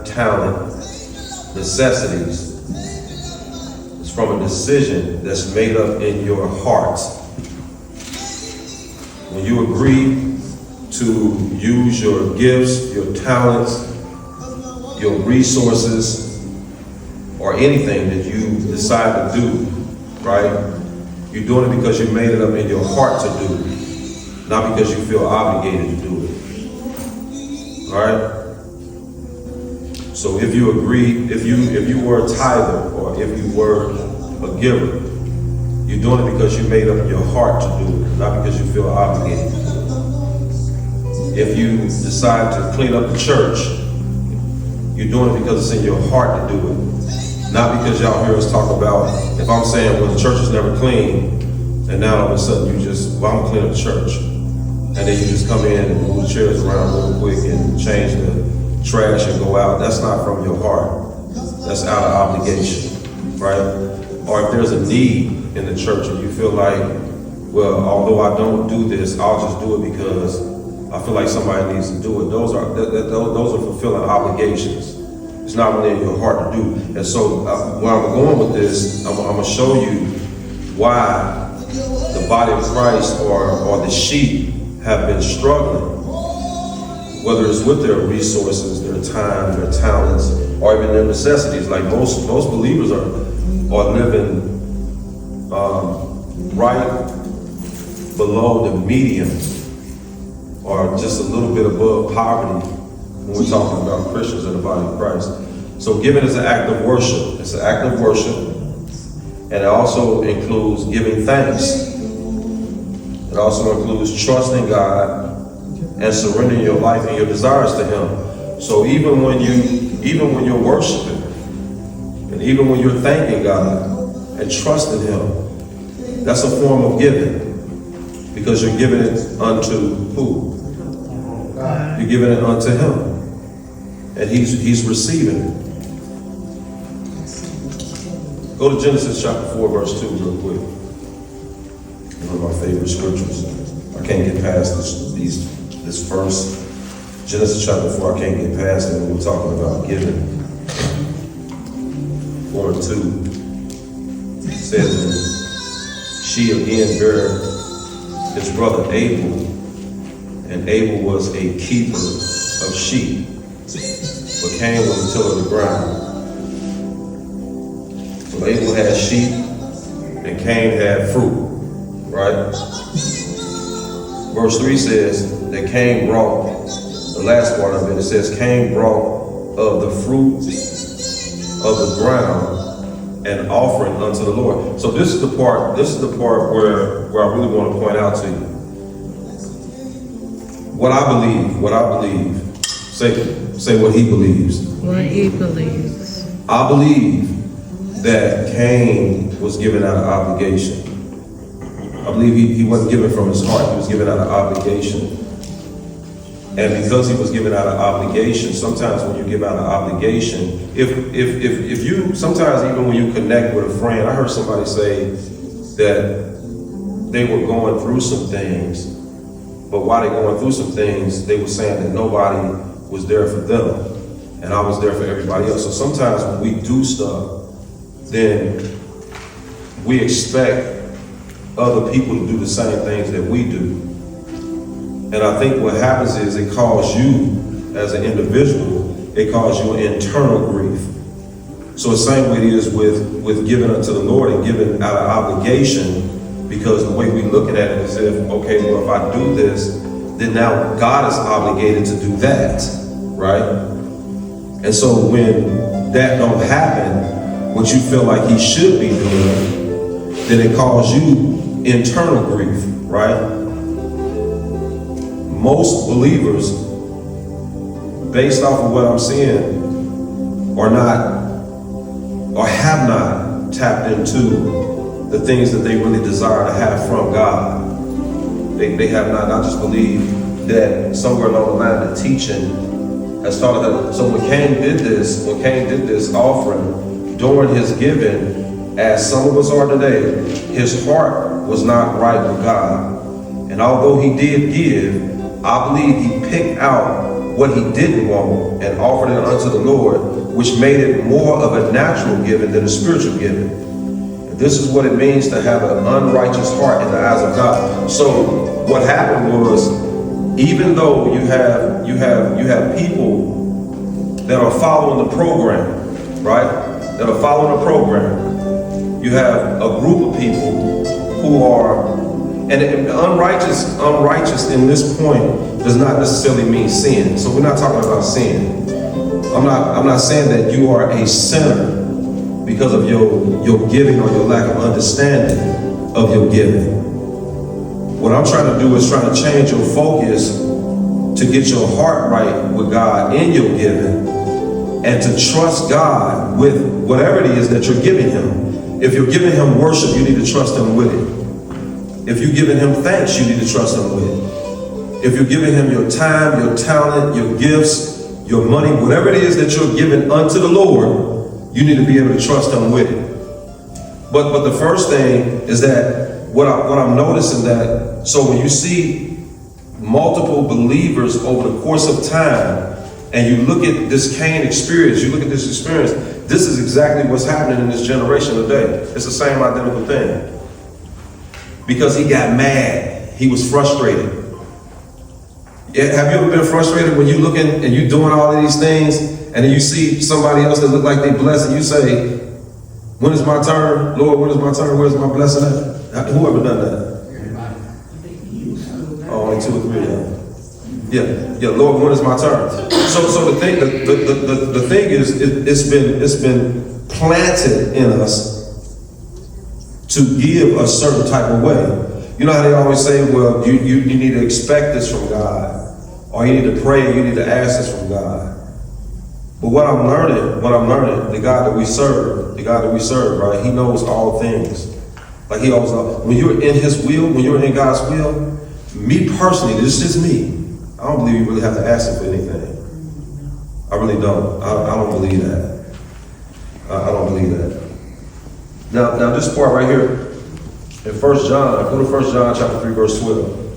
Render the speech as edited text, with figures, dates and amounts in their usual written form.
talent, necessities. It's from a decision that's made up in your heart. When you agree to use your gifts, your talents, your resources, or anything that you decide to do, right? You're doing it because you made it up in your heart to do it, not because you feel obligated to do it. All right? So if you agree, if you were a tither or if you were a giver, you're doing it because you made up in your heart to do it, not because you feel obligated to do it. If you decide to clean up the church, you're doing it because it's in your heart to do it, not because y'all hear us talk about, if I'm saying, well, the church is never clean, and now all of a sudden you just, well, I'm gonna clean up the church. And then you just come in and move the chairs around real quick and change the trash and go out. That's not from your heart. That's out of obligation, right? Or if there's a need in the church and you feel like, well, although I don't do this, I'll just do it because I feel like somebody needs to do it. Those are fulfilling obligations. It's not really in your heart to do. And so where I'm going with this, I'm gonna show you why the body of Christ or the sheep have been struggling, whether it's with their resources, their time, their talents, or even their necessities. Like most believers are living right below the median, or just a little bit above poverty when we're talking about Christians in the body of Christ. So giving is an act of worship. It's an act of worship, and it also includes giving thanks. It also includes trusting God and surrendering your life and your desires to Him. So even when you're worshiping, and even when you're thanking God and trusting Him, that's a form of giving, because you're giving it unto who? God. You're giving it unto Him, and He's receiving it. Go to Genesis chapter 4, verse 2 real quick. One of my favorite scriptures. I can't get past this verse. Genesis chapter 4, I can't get past it when we're talking about giving. 4 and 2 says, and she again bare his brother Abel, and Abel was a keeper of sheep, but Cain was a tiller of the ground. So Abel had sheep, and Cain had fruit. Right? Verse 3 says that Cain brought, the last part of it, it says Cain brought of the fruit of the ground an offering unto the Lord. So this is the part where I really want to point out to you. What I believe, say what he believes. What he believes. I believe that Cain was given out of obligation. I believe he wasn't given from his heart. He was given out of obligation. And because he was given out of obligation, sometimes when you give out of obligation, if you, sometimes even when you connect with a friend, I heard somebody say that they were going through some things, but while they're going through some things, they were saying that nobody was there for them, and I was there for everybody else. So sometimes when we do stuff, then we expect other people to do the same things that we do. And I think what happens is it causes you as an individual, it causes you an internal grief. So the same way it is with giving unto the Lord and giving out of obligation, because the way we look at it is if, okay, well, if I do this, then now God is obligated to do that, right? And so when that don't happen, what you feel like he should be doing, then it causes you internal grief, right? Most believers, based off of what I'm seeing, are not or have not tapped into the things that they really desire to have from God. They have not. I just believe that somewhere along the line, the teaching has started that. So when Cain did this offering during his giving, as some of us are today, his heart was not right with God. And although he did give, I believe he picked out what he didn't want and offered it unto the Lord, which made it more of a natural giving than a spiritual giving. And this is what it means to have an unrighteous heart in the eyes of God. So what happened was, even though you have people that are following the program, right? That are following the program. You have a group of people who are, and unrighteous in this point does not necessarily mean sin. So we're not talking about sin. I'm not saying that you are a sinner because of your giving or your lack of understanding of your giving. What I'm trying to do is trying to change your focus to get your heart right with God in your giving, and to trust God with whatever it is that you're giving him. If you're giving him worship, you need to trust him with it. If you're giving him thanks, you need to trust him with it. If you're giving him your time, your talent, your gifts, your money, whatever it is that you're giving unto the Lord, you need to be able to trust him with it. But the first thing is that what I'm noticing that, so when you see multiple believers over the course of time, and you look at this Cain experience, you look at this experience, this is exactly what's happening in this generation today. It's the same identical thing. Because he got mad. He was frustrated. Yeah, have you ever been frustrated when you're looking and you're doing all of these things, and then you see somebody else that look like they blessed, and you say, when is my turn? Lord, when is my turn? Where's my blessing at? Whoever done that? Oh, only 2 or 3 of them. Yeah, Lord, when is my turn? So the thing is, it's been planted in us to give a certain type of way. You know how they always say, well, you need to expect this from God, or you need to pray, you need to ask this from God. But what I'm learning, the God that we serve, right? He knows all things. Like he always knows. When you're in his will, when you're in God's will, me personally, this is just me. I don't believe you really have to ask him for anything. I really don't. I don't believe that. I don't believe that. Now this part right here, in 1 John, go to 1 John chapter 3, verse 12.